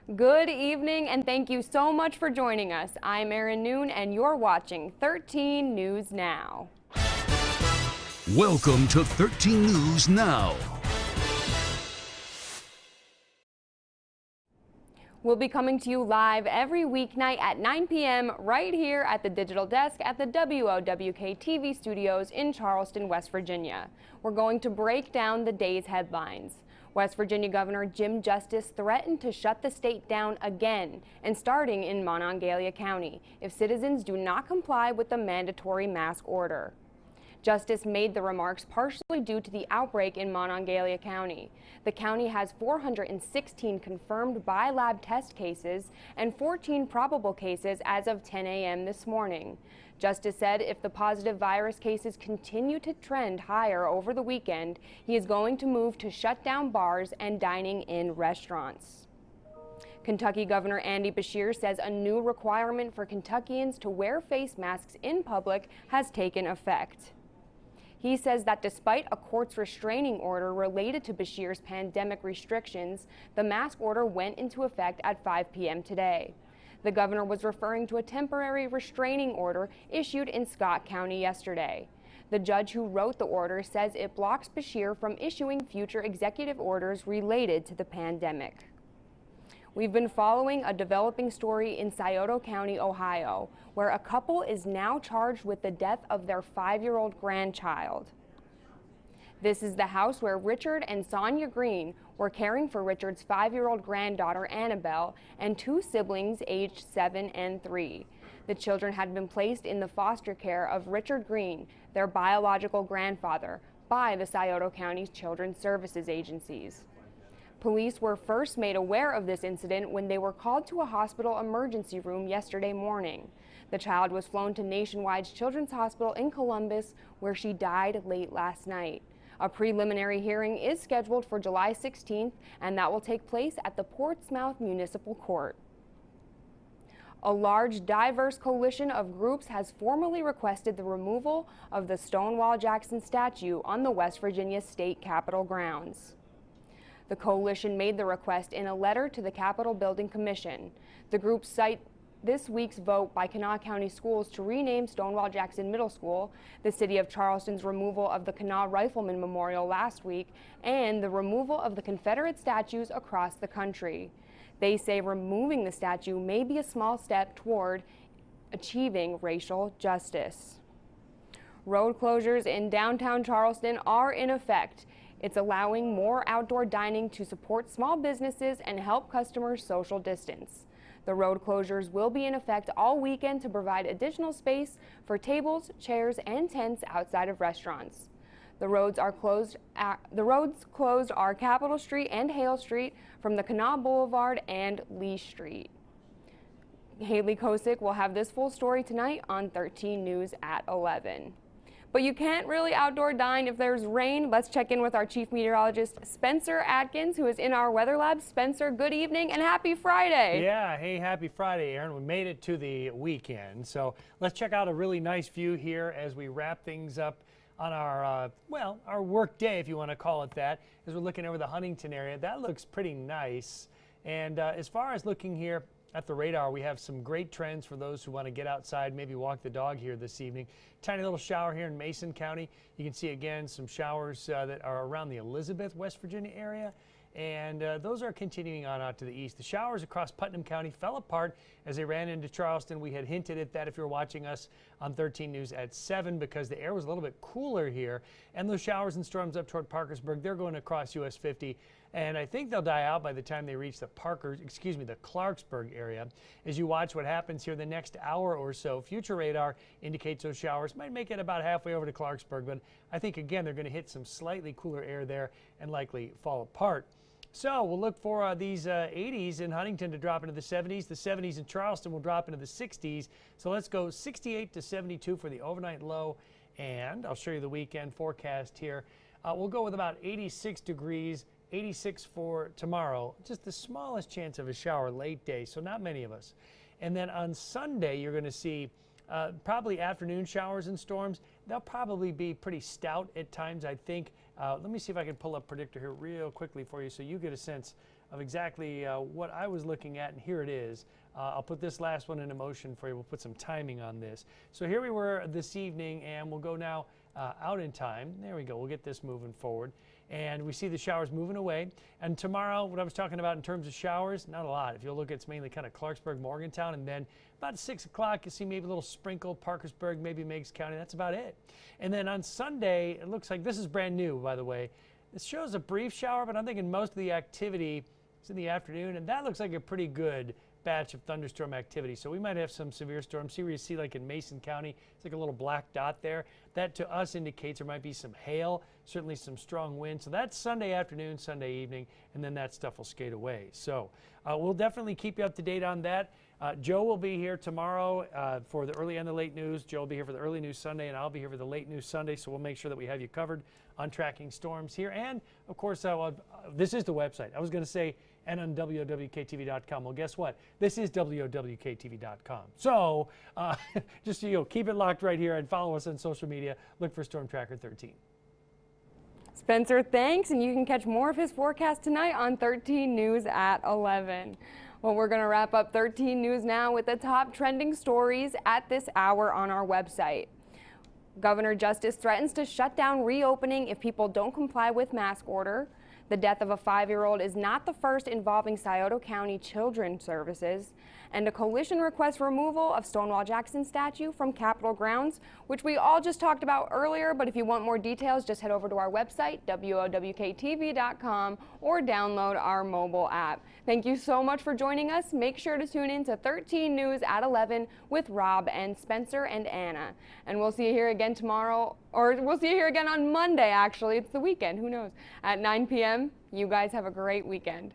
Good evening and thank you so much for joining us. I'm Erin Noon and you're watching 13 News Now. Welcome to 13 News Now. We'll be coming to you live every weeknight at 9 p.m. right here at the digital desk at the WOWK TV studios in Charleston, West Virginia. We're going to break down the day's headlines. West Virginia Governor Jim Justice threatened to shut the state down again and starting in Monongalia County if citizens do not comply with the mandatory mask order. Justice made the remarks partially due to the outbreak in Monongalia County. The county has 416 confirmed bi-lab test cases and 14 probable cases as of 10 a.m. this morning. Justice said if the positive virus cases continue to trend higher over the weekend, he is going to move to shut down bars and dining in restaurants. Kentucky Governor Andy Beshear says a new requirement for Kentuckians to wear face masks in public has taken effect. He says that despite a court's restraining order related to Beshear's pandemic restrictions, the mask order went into effect at 5 p.m. today. The governor was referring to a temporary restraining order issued in Scott County yesterday. The judge who wrote the order says it blocks Beshear from issuing future executive orders related to the pandemic. We've been following a developing story in Scioto County, Ohio, where a couple is now charged with the death of their 5-year-old grandchild. This is the house where Richard and Sonia Green were caring for Richard's 5-year-old granddaughter, Annabelle, and 2 siblings aged 7 and 3. The children had been placed in the foster care of Richard Green, their biological grandfather, by the Scioto County Children's Services agencies. Police were first made aware of this incident when they were called to a hospital emergency room yesterday morning. The child was flown to Nationwide Children's Hospital in Columbus, where she died late last night. A preliminary hearing is scheduled for July 16th, and that will take place at the Portsmouth Municipal Court. A large, diverse coalition of groups has formally requested the removal of the Stonewall Jackson statue on the West Virginia State Capitol grounds. The coalition made the request in a letter to the Capitol Building Commission. The groups cite this week's vote by Kanawha County Schools to rename Stonewall Jackson Middle School, the City of Charleston's removal of the Kanawha Rifleman Memorial last week, and the removal of the Confederate statues across the country. They say removing the statue may be a small step toward achieving racial justice. Road closures in downtown Charleston are in effect. It's allowing more outdoor dining to support small businesses and help customers social distance. The road closures will be in effect all weekend to provide additional space for tables, chairs, and tents outside of restaurants. The roads closed are Capitol Street and Hale Street from the Kanawha Boulevard and Lee Street. Haley Kosick will have this full story tonight on 13 News at 11. But you can't really outdoor dine if there's rain. Let's check in with our chief meteorologist, Spencer Atkins, who is in our weather lab. Spencer, good evening and happy Friday. Yeah, hey, happy Friday, Erin. We made it to the weekend. So let's check out a really nice view here as we wrap things up on our, our work day, if you want to call it that, as we're looking over the Huntington area. That looks pretty nice. And as far as looking here at the radar, we have some great trends for those who want to get outside, maybe walk the dog here this evening. Tiny little shower here in Mason County. You can see again some showers that are around the Elizabeth, West Virginia area. And those are continuing on out to the east. The showers across Putnam County fell apart as they ran into Charleston. We had hinted at that if you're watching us on 13 News at 7 because the air was a little bit cooler here. And those showers and storms up toward Parkersburg, they're going across US 50. And I think they'll die out by the time they reach the Clarksburg area. As you watch what happens here the next hour or so, future radar indicates those showers might make it about halfway over to Clarksburg, but I think again they're going to hit some slightly cooler air there and likely fall apart. So we'll look for these 80s in Huntington to drop into the 70s. The 70s in Charleston will drop into the 60s. So let's go 68 to 72 for the overnight low. And I'll show you the weekend forecast here. We'll go with about 86 degrees, 86 for tomorrow. Just the smallest chance of a shower late day, so not many of us. And then on Sunday, you're going to see probably afternoon showers and storms. They'll probably be pretty stout at times, I think. Let me see if I can pull up predictor here real quickly for you so you get a sense of exactly what I was looking at, and here it is. I'll put this last one in motion for you. We'll put some timing on this. So here we were this evening, and we'll go now out in time. There we go. We'll get this moving forward. And we see the showers moving away. And tomorrow, what I was talking about in terms of showers, not a lot. If you'll look, it's mainly kind of Clarksburg, Morgantown, and then about 6 o'clock, you see maybe a little sprinkle, Parkersburg, maybe Meigs County. That's about it. And then on Sunday, it looks like this is brand new, by the way. It shows a brief shower, but I'm thinking most of the activity is in the afternoon, and that looks like a pretty good batch of thunderstorm activity. So we might have some severe storms. See where you see like in Mason County, it's like a little black dot there. That to us indicates there might be some hail, certainly some strong wind. So that's Sunday afternoon, Sunday evening, and then that stuff will skate away. So we'll definitely keep you up to date on that. Joe will be here tomorrow for the early and the late news. Joe will be here for the early news Sunday, and I'll be here for the late news Sunday. So we'll make sure that we have you covered on tracking storms here. And of course, this is the website. I was going to say, and on WOWKTV.com. Well, guess what? This is WOWKTV.com. So just so keep it locked right here and follow us on social media. Look for Storm Tracker 13. Spencer, thanks, and you can catch more of his forecast tonight on 13 News at 11. Well, we're going to wrap up 13 News now with the top trending stories at this hour on our website. Governor Justice threatens to shut down reopening if people don't comply with mask order. The death of a 5-year-old is not the first involving Scioto County Children's Services. And a coalition requests removal of Stonewall Jackson statue from Capitol grounds, which we all just talked about earlier. But if you want more details, just head over to our website, WOWKTV.com, or download our mobile app. Thank you so much for joining us. Make sure to tune in to 13 News at 11 with Rob and Spencer and Anna. And we'll see you here again tomorrow, or we'll see you here again on Monday, actually. It's the weekend, who knows, at 9 p.m. You guys have a great weekend.